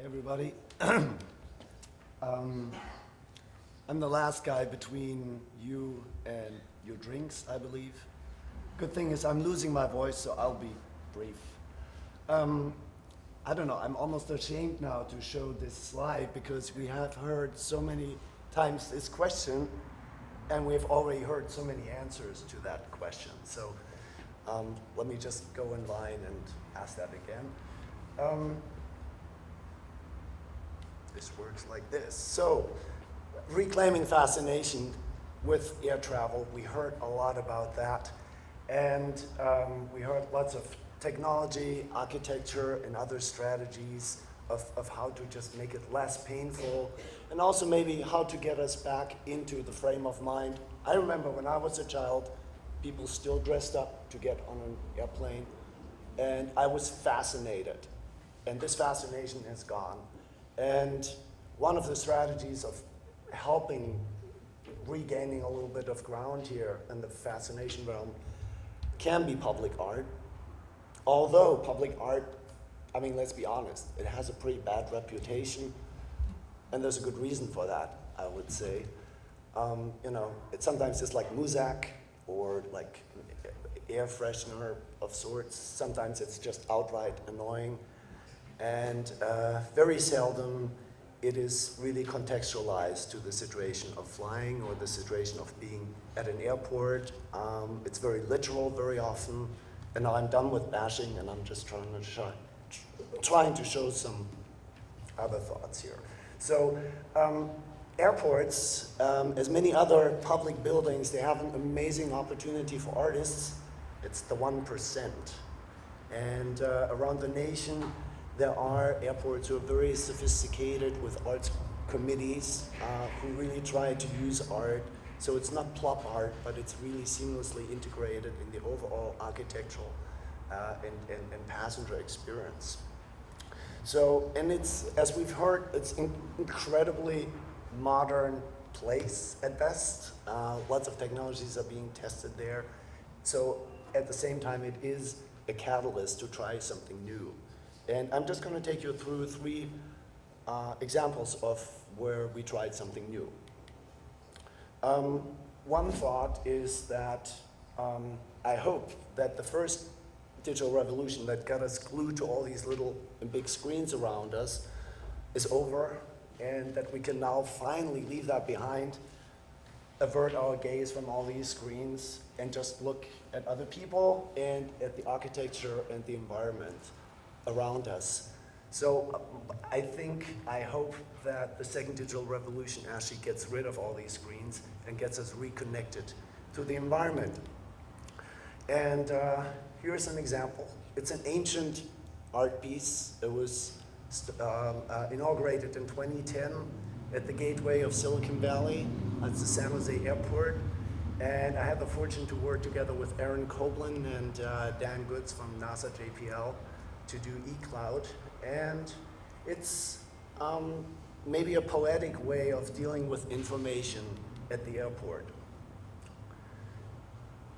everybody. I'm the last guy between you and your drinks, I believe. Good thing is I'm losing my voice, so I'll be brief. I don't know, I'm almost ashamed now to show this slide because we have heard so many times this question and we've already heard so many answers to that question. So let me just go in line and ask that again. This works like this. So, reclaiming fascination with air travel. We heard a lot about that. And we heard lots of technology, architecture, and other strategies of how to just make it less painful. And also maybe how to get us back into the frame of mind. I remember when I was a child, people still dressed up to get on an airplane. And I was fascinated. And this fascination is gone. And one of the strategies of helping regaining a little bit of ground here in the fascination realm can be public art. Although public art, I mean, let's be honest, it has a pretty bad reputation, and there's a good reason for that, I would say. You know, it's sometimes just like muzak or like air freshener of sorts. Sometimes it's just outright annoying. And very seldom it is really contextualized to the situation of flying or the situation of being at an airport. It's very literal very often. And now I'm done with bashing and I'm just trying to show some other thoughts here. So airports, as many other public buildings, they have an amazing opportunity for artists. It's the 1%. And around the nation, there are airports who are very sophisticated with arts committees who really try to use art. So it's not plop art, but it's really seamlessly integrated in the overall architectural and passenger experience. So, and it's, as we've heard, it's an incredibly modern place at best. Lots of technologies are being tested there. So at the same time, it is a catalyst to try something new. And I'm just going to take you through three examples of where we tried something new. One thought is that I hope that the first digital revolution that got us glued to all these little and big screens around us is over, and that we can now finally leave that behind, avert our gaze from all these screens, and just look at other people and at the architecture and the environment around us. So I hope that the second digital revolution actually gets rid of all these screens and gets us reconnected to the environment. And here's an example. It's an ancient art piece. It was inaugurated in 2010 at the gateway of Silicon Valley. That's the San Jose airport. And I had the fortune to work together with Aaron Coburn and Dan Goods from NASA JPL to do eCloud, and it's maybe a poetic way of dealing with information at the airport.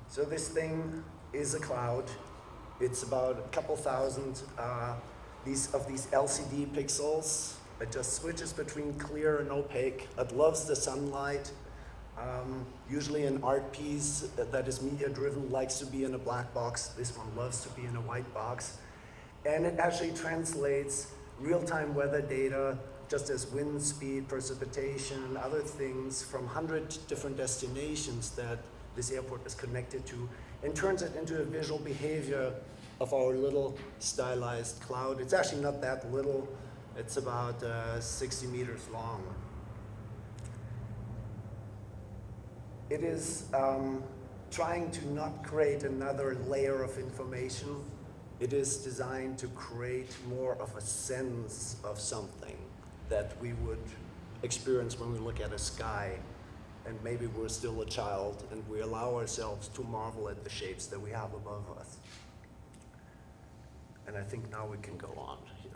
So this thing is a cloud. It's about a couple thousand of these LCD pixels. It just switches between clear and opaque. It loves the sunlight. Usually an art piece that is media-driven likes to be in a black box. This one loves to be in a white box. And it actually translates real-time weather data, just as wind speed, precipitation, and other things from 100 different destinations that this airport is connected to, and turns it into a visual behavior of our little stylized cloud. It's actually not that little. It's about 60 meters long. It is trying to not create another layer of information. It is designed to create more of a sense of something that we would experience when we look at a sky, and maybe we're still a child and we allow ourselves to marvel at the shapes that we have above us. And I think now we can go on here.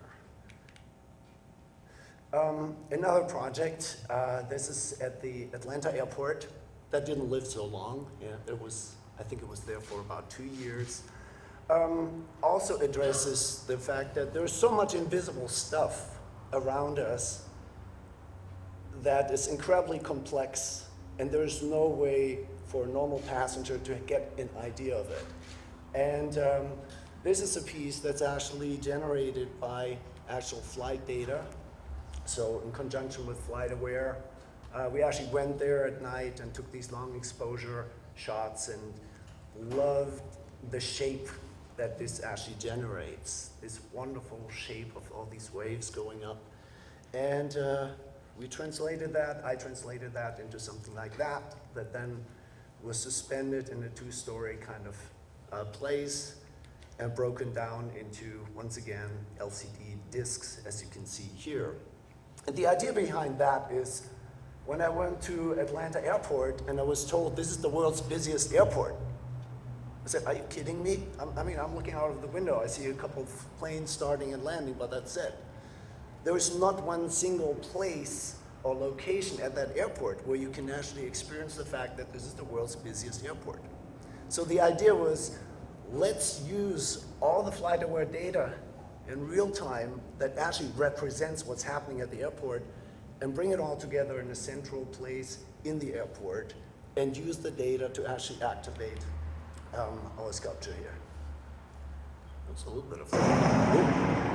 Another project, this is at the Atlanta airport. That didn't live so long. Yeah, I think it was there for about 2 years. Also addresses the fact that there's so much invisible stuff around us that is incredibly complex, and there's no way for a normal passenger to get an idea of it. And this is a piece that's actually generated by actual flight data. So in conjunction with FlightAware, we actually went there at night and took these long exposure shots and loved the shape that this actually generates, this wonderful shape of all these waves going up. And we translated that, I translated that into something like that then was suspended in a two-story kind of place and broken down into, once again, LCD discs, as you can see here. And the idea behind that is, when I went to Atlanta Airport and I was told this is the world's busiest airport, I said, are you kidding me? I'm looking out of the window, I see a couple of planes starting and landing, but that's it. There is not one single place or location at that airport where you can actually experience the fact that this is the world's busiest airport. So the idea was, let's use all the FlightAware data in real time that actually represents what's happening at the airport and bring it all together in a central place in the airport and use the data to actually activate our sculpture here. That's a little bit of fun.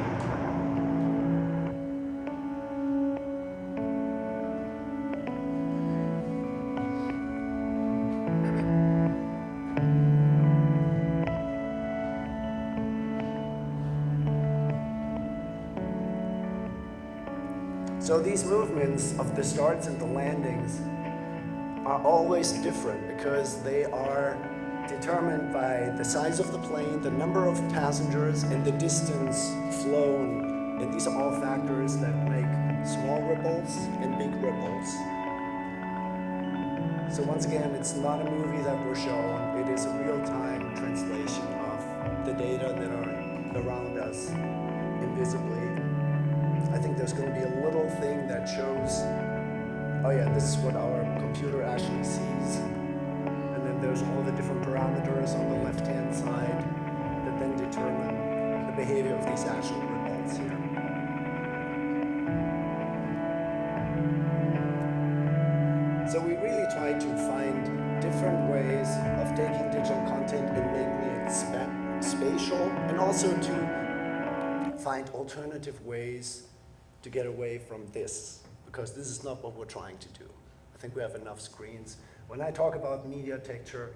So these movements of the starts and the landings are always different because they are determined by the size of the plane, the number of passengers, and the distance flown. And these are all factors that make small ripples and big ripples. So once again, it's not a movie that we're showing. It is a real-time translation of the data that are around us invisibly. I think there's going to be a little thing that shows, oh yeah, this is what our computer actually sees. And then there's all the different parameters on the left-hand side that then determine the behavior of these actual ripples here. So we really try to find different ways of taking digital content and making it spatial, and also to find alternative ways to get away from this, because this is not what we're trying to do. I think we have enough screens. When I talk about media texture,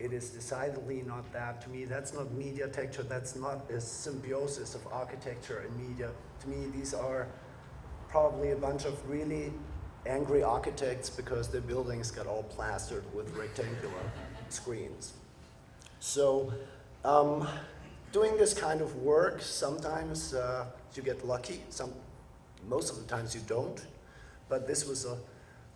it is decidedly not that. To me, that's not media texture. That's not a symbiosis of architecture and media. To me, these are probably a bunch of really angry architects because their buildings got all plastered with rectangular screens. So doing this kind of work, sometimes you get lucky. Most of the times you don't. But this was a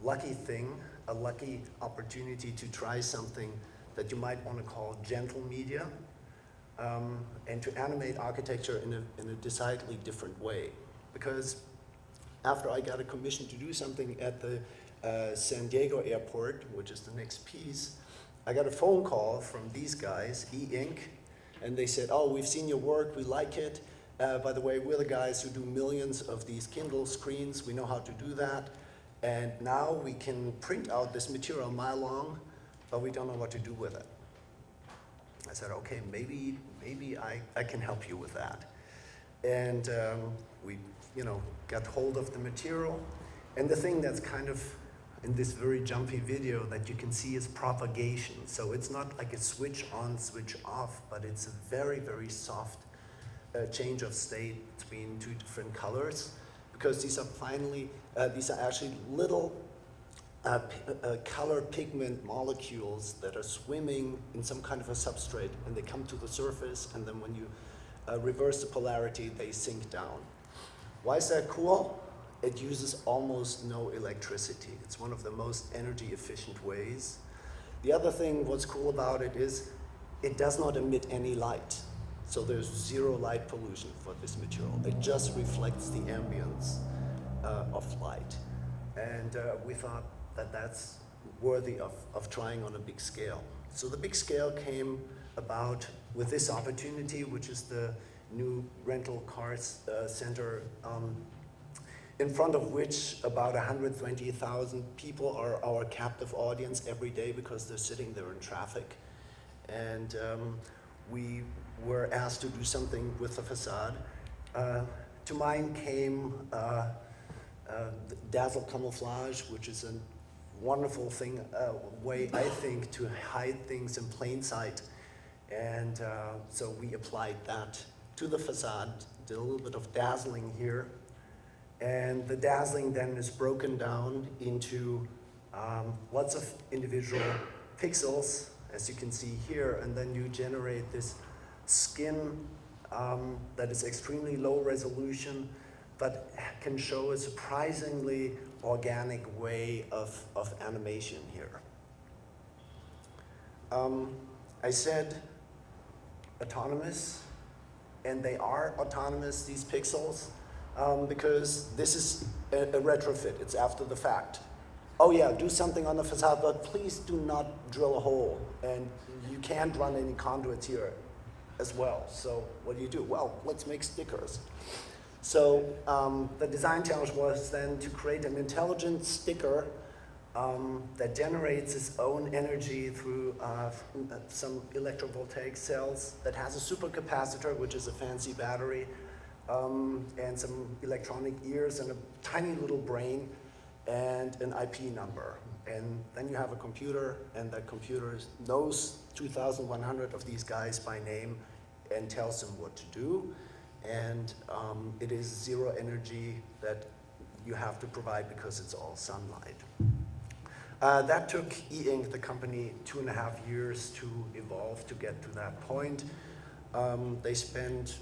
lucky thing, a lucky opportunity to try something that you might want to call gentle media, and to animate architecture in a decidedly different way. Because after I got a commission to do something at the San Diego airport, which is the next piece, I got a phone call from these guys, E-Ink, and they said, oh, we've seen your work, we like it. By the way, we're the guys who do millions of these Kindle screens, we know how to do that. And now we can print out this material a mile long, but we don't know what to do with it. I said, okay, maybe I can help you with that. And we got hold of the material. And the thing that's kind of in this very jumpy video that you can see is propagation. So it's not like a switch on, switch off, but it's a very, very soft change of state between two different colors, because these are actually little color pigment molecules that are swimming in some kind of a substrate, and they come to the surface, and then when you reverse the polarity, they sink down. Why is that cool? It uses almost no electricity. It's one of the most energy efficient ways. The other thing, what's cool about it is it does not emit any light. So there's zero light pollution for this material. It just reflects the ambience of light. And we thought that that's worthy of trying on a big scale. So the big scale came about with this opportunity, which is the new rental cars center in front of which about 120,000 people are our captive audience every day because they're sitting there in traffic. And we were asked to do something with the facade. To mind came Dazzle Camouflage, which is a wonderful thing, way, I think, to hide things in plain sight. And so we applied that to the facade, did a little bit of dazzling here. And the dazzling then is broken down into lots of individual pixels, as you can see here, and then you generate this skin that is extremely low resolution, but can show a surprisingly organic way of animation here. I said autonomous, and they are autonomous, these pixels, because this is a retrofit, it's after the fact. Oh yeah, do something on the facade, but please do not drill a hole, and you can't run any conduits here as well. So what do? Well, let's make stickers. So the design challenge was then to create an intelligent sticker that generates its own energy through some electrovoltaic cells, that has a supercapacitor, which is a fancy battery, and some electronic ears and a tiny little brain and an IP number. And then you have a computer, and that computer knows 2,100 of these guys by name and tells them what to do. And it is zero energy that you have to provide because it's all sunlight. That took E-Ink, the company, 2.5 years to evolve to get to that point. They spent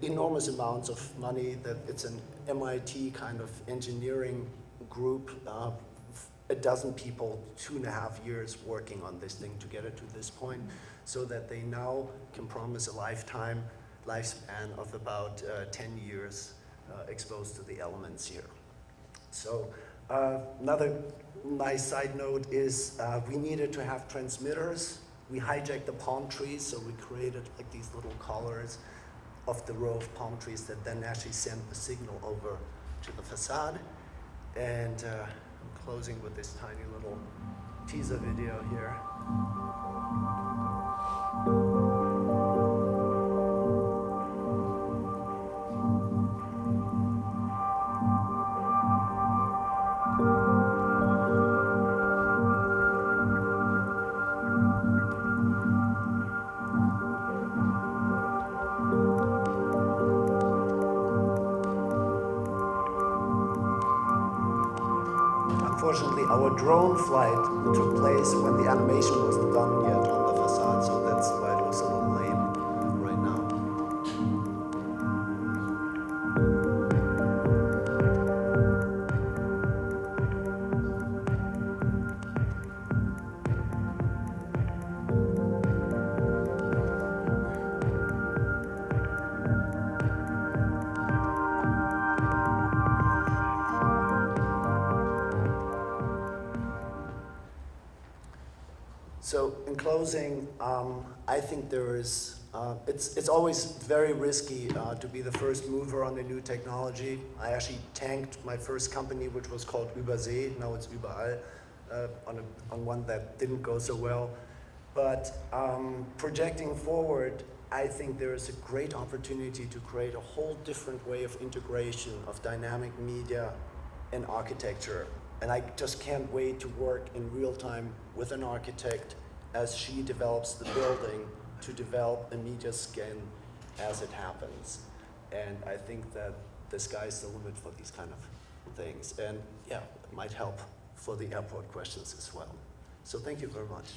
enormous amounts of money. That it's an MIT kind of engineering group, a dozen people, 2.5 years working on this thing to get it to this point, so that they now can promise a lifespan of about 10 years exposed to the elements here. So another nice side note is we needed to have transmitters. We hijacked the palm trees, so we created like these little collars of the row of palm trees that then actually sent the signal over to the facade. And I'm closing with this tiny little teaser video here. Unfortunately, our drone flight took place when the animation wasn't done yet on the facade, so that's why it looks a little lame right now. So in closing, I think there is, it's always very risky to be the first mover on a new technology. I actually tanked my first company, which was called Übersee, now it's Überall, on one that didn't go so well. But projecting forward, I think there is a great opportunity to create a whole different way of integration of dynamic media and architecture. And I just can't wait to work in real time with an architect as she develops the building to develop a media skin as it happens. And I think that the sky's the limit for these kind of things. And yeah, it might help for the airport questions as well. So thank you very much.